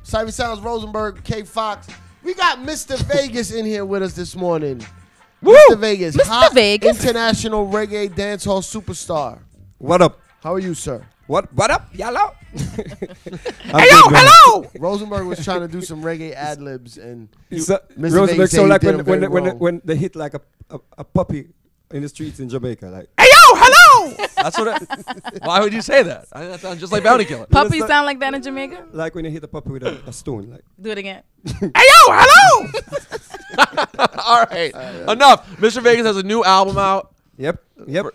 Cypher Sounds, Rosenberg, K Fox. We got Mr. Vegas in here with us this morning. Woo! Mr. Vegas, Mr. hot Vegas. international reggae dancehall superstar. What up? How are you, sir? What up, y'all? Hello. Rosenberg was trying to do some reggae ad libs, and Mr. Rosenberg Vegas said so he like did them very wrong. when they hit like a puppy in the streets in Jamaica, like. Hello. That's what. Why would you say that? I think that sounds just like Bounty Killer. Puppies sound like that in Jamaica? Like when you hit a puppy with a stone, like. Do it again. Hello. All right, enough. Mr. Vegas has a new album out. Yep.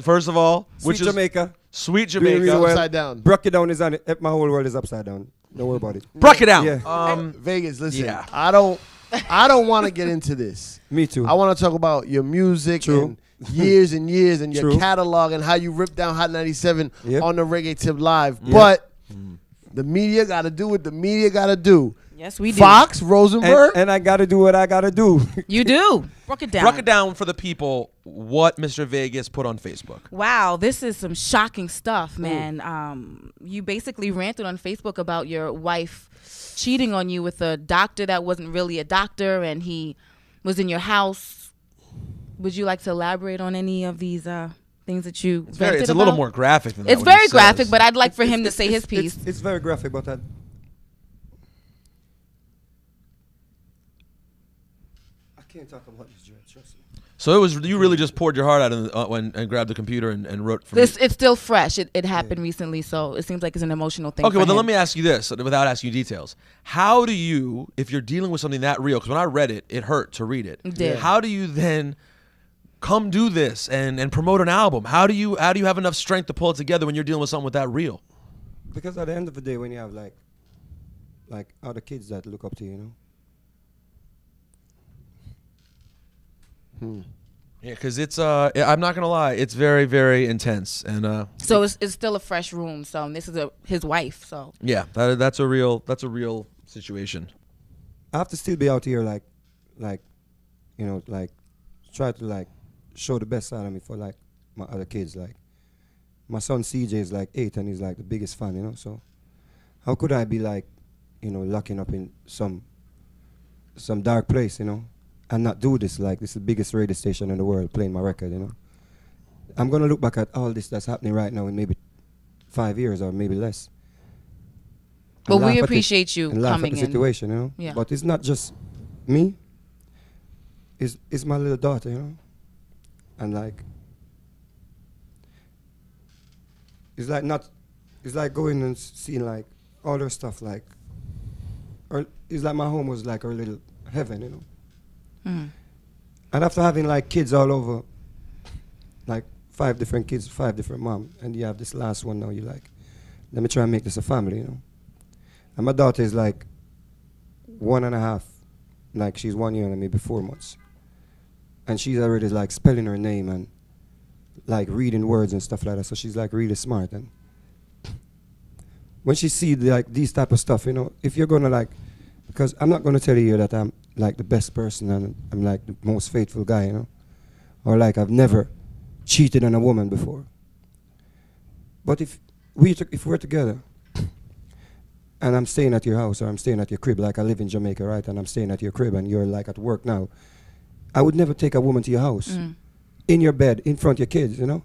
First of all, Sweet which is Jamaica. Sweet Doing Jamaica. really well. Upside down. Broke it down is on it. My whole world is upside down. Don't worry about it. Broke it down. Yeah. Vegas, listen. yeah. I don't want to get into this. Me too. I want to talk about your music True. and years and years and your True. catalog and how you ripped down Hot 97 Yep. on the Reggae Tip Live. Yep. But the media got to do what the media got to do. Yes, we do. Fox, Rosenberg. and I got to do what I got to do. You do. Broke it down. Broke it down for the people. What Mr. Vegas put on Facebook. Wow, this is some shocking stuff, man. You basically ranted on Facebook about your wife cheating on you with a doctor that wasn't really a doctor, and he was in your house. Would you like to elaborate on any of these things that you vented It's a little about? more graphic than that. It's what he very graphic, says. but I'd like for him to say his piece. It's very graphic, but I can't talk about this, Jared. Trust me. So it was you really just poured your heart out and grabbed the computer and wrote from It's still fresh. It happened recently, so it seems like it's an emotional thing. Okay, for well then him. let me ask you this without asking you details. How do you, if you're dealing with something that real, because when I read it, it hurt to read it. It did. How do you then come do this and promote an album? How do you have enough strength to pull it together when you're dealing with something with that real? Because at the end of the day, when you have like other kids that look up to you, you know. Yeah, because it's I'm not gonna lie, it's very very intense and So it's still a fresh room. So this is his wife. So yeah, that's a real situation. I have to still be out here like, you know, like, try to like show the best side of me for like my other kids. Like, my son CJ is like 8 and he's like the biggest fan, you know. So, how could I be like, you know, locking up in some dark place, you know, and not do this? Like, this is the biggest radio station in the world playing my record, you know. I'm gonna look back at all this that's happening right now in maybe 5 years or maybe less. But and laugh we at appreciate you and laugh coming at the in. situation, you know. Yeah. But it's not just me. It's my little daughter, you know. And like, it's like going and seeing like all her stuff, like, or it's like my home was like her little heaven, you know. And after having like kids all over, like 5 different kids, 5 different moms, and you have this last one now, you're like, let me try and make this a family, you know. And my daughter is like 1.5, like she's 1 year and maybe 4 months. And she's already like spelling her name and like reading words and stuff like that. So she's like really smart. And when she see like these type of stuff, you know, if you're gonna like, because I'm not gonna tell you that I'm like the best person and I'm like the most faithful guy, you know, or like I've never cheated on a woman before. But if we're together, and I'm staying at your house or I'm staying at your crib, like I live in Jamaica, right? And I'm staying at your crib and you're like at work now, I would never take a woman to your house, in your bed, in front of your kids, you know?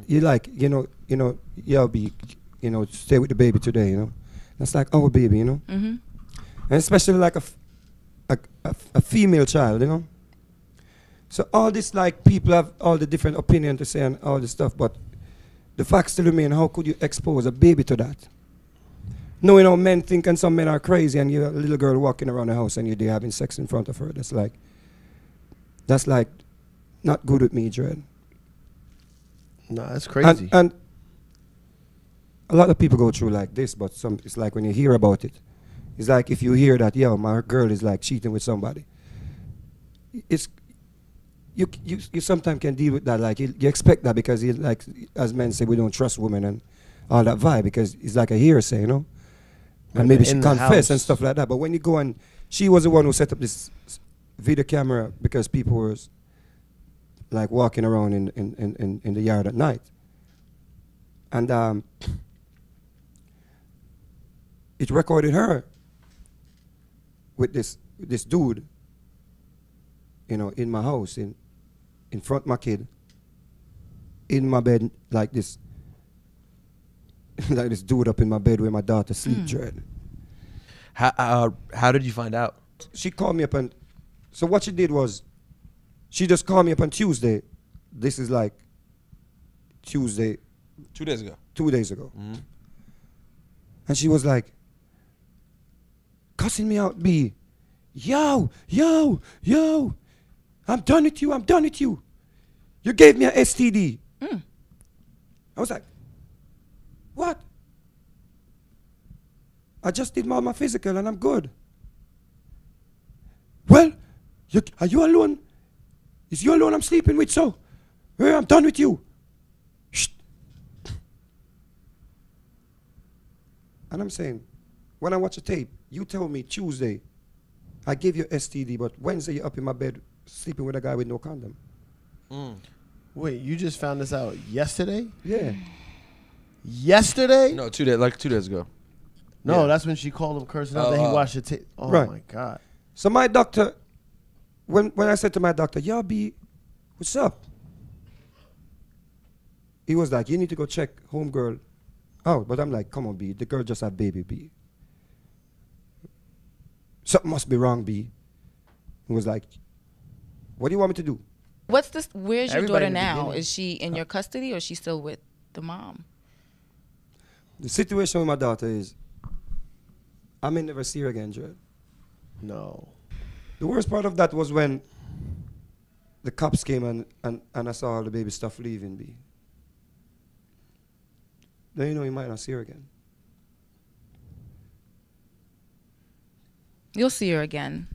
You like, you know, you'll be, you know, stay with the baby today, you know? That's like our baby, you know? And especially like a female child, you know? So all this, like, people have all the different opinion to say and all this stuff, but the fact still remain, how could you expose a baby to that? Knowing how men think and some men are crazy and you're a little girl walking around the house and you're there having sex in front of her. That's like not good with me, Dread. No, that's crazy. And a lot of people go through like this, but it's like when you hear about it, it's like if you hear that, yo, my girl is like cheating with somebody. It's you sometimes can deal with that. Like you expect that because you, like, as men say, we don't trust women and all that vibe because it's like a hearsay, you know. And maybe she confess and stuff like that. But when you go and she was the one who set up this video camera because people were like walking around in the yard at night. And it recorded her with this dude, you know, in my house, in front of my kid, in my bed like this, like this dude up in my bed where my daughter sleep, Dread. How did you find out? She called me up and, so what she did was, she just called me up on Tuesday. This is like Tuesday, 2 days ago. 2 days ago. Mm-hmm. And she was like, cussing me out, B. Yo, I'm done with you. You gave me an STD. I was like, what? I just did my physical and I'm good. Well, are you alone? Is you alone I'm sleeping with, so? Hey, I'm done with you. Shh. And I'm saying, when I watch a tape, you tell me Tuesday, I gave you STD, but Wednesday you're up in my bed sleeping with a guy with no condom. Wait, you just found this out yesterday? Yeah. Yesterday? No, 2 days, like 2 days ago. No, Yeah. that's when she called him cursing out that he watched the tape. Oh, Right. my God. So my doctor, when I said to my doctor, "Yo, B, what's up?" He was like, "You need to go check homegirl out." But I'm like, "Come on, B, the girl just had baby, B. Something must be wrong, B." He was like, "What do you want me to do?" What's this? Where's your Everybody daughter in the now? beginning. Is she in your custody or is she still with the mom? The situation with my daughter is, I may never see her again, Jared. No. The worst part of that was when the cops came and I saw all the baby stuff leaving, B. Then you know you might not see her again. You'll see her again.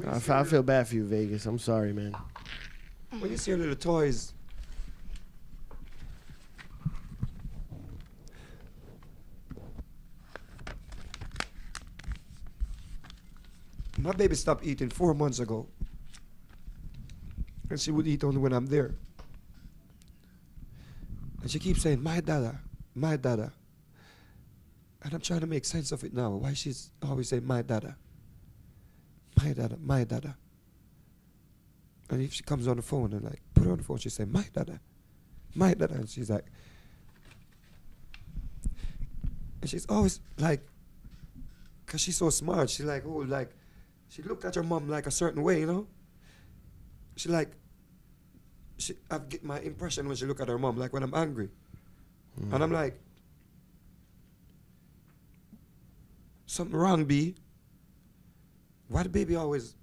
I feel bad for you, Vegas. I'm sorry, man. When you see her little toys, my baby stopped eating 4 months ago. And she would eat only when I'm there. And she keeps saying, my dada, my dada. And I'm trying to make sense of it now. Why she's always saying, my dada. My dada, my dada. And if she comes on the phone and like, put her on the phone, she say, my dada, my dada. And she's like, and she's always like, because she's so smart, she's like, oh, like, she looked at her mom like a certain way, you know? She like, I get my impression when she look at her mom, like when I'm angry. And I'm like, something wrong, B. Why the baby always,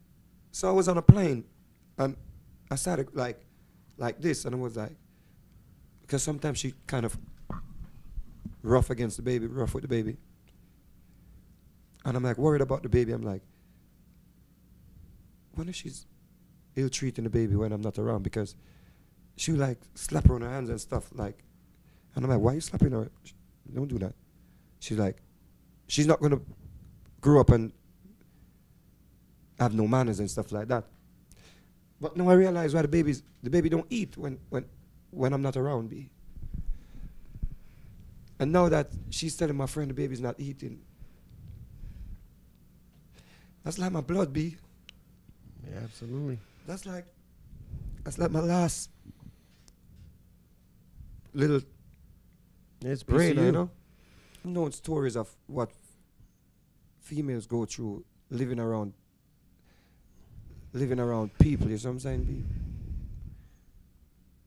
so I was on a plane and I started like this and I was like, because sometimes she kind of rough against the baby, rough with the baby. And I'm like worried about the baby. I'm like, what if she's ill-treating the baby when I'm not around? Because she would like slap her on her hands and stuff like, and I'm like, why are you slapping her? Don't do that. She's like, she's not gonna grow up and have no manners and stuff like that. But now I realize why the baby don't eat when I'm not around, B. And now that she's telling my friend the baby's not eating, that's like my blood, B. Yeah, absolutely. That's like my last little It's brain, PCU. you know? I've known stories of what females go through living around people, you know what I'm saying, B?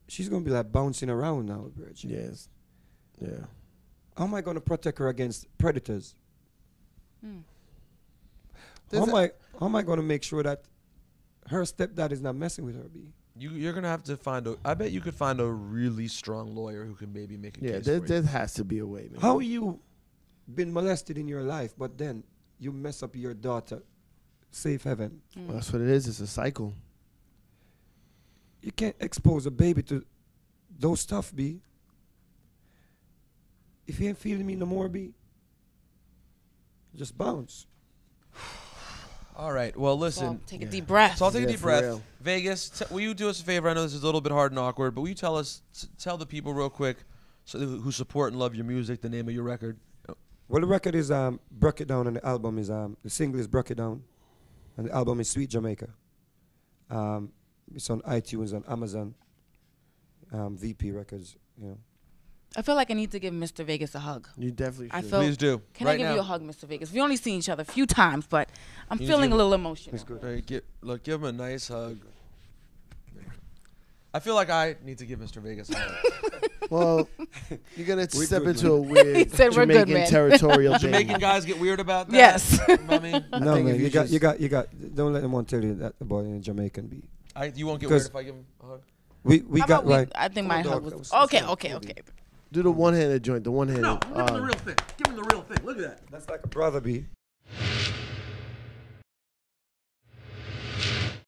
She's gonna be like bouncing around now, Bridge. Yes. Yeah. How am I gonna protect her against predators? There's How am I gonna make sure that her stepdad is not messing with her, B? You're gonna have to find a. I bet you could find a really strong lawyer who can maybe make a Yeah, case there, for there you. has to be a way, man. How you been molested in your life, but then you mess up your daughter, safe heaven? Well, that's what it is. It's a cycle. You can't expose a baby to those stuff, B. If you ain't feeling me no more, B, just bounce. All right. Well, So listen. take a deep breath. So I'll take a Yeah, deep for breath. real. Vegas, will you do us a favor? I know this is a little bit hard and awkward, but will you tell the people real quick, who support and love your music, the name of your record? Well, the record is Broke It Down, and the album is the single is Broke It Down, and the album is Sweet Jamaica. It's on iTunes and Amazon, VP Records. You know. I feel like I need to give Mr. Vegas a hug. You definitely should. I feel. Please do. Can right I give now. you a hug, Mr. Vegas? We only seen each other a few times, but I'm You feeling give- a little emotional. It's good. All right, give him a nice hug. I feel like I need to give Mr. Vegas a hug. Well, you're gonna We step good, into a man. weird He said we're good, Jamaican man. territorial thing. Jamaican guys get weird about that. Yes. I mean, No, think man, if you you got, just- you got. Don't let anyone tell you that about a Jamaican beat. you won't get Because- weird if I give him a hug. We How got about right. I think Come my on, hug dog, was that was- okay. that's Okay. not Okay. cool. Do the one-handed joint. The one-handed. No, give him the real thing. Give him the real thing. Look at that. That's like a brother beat.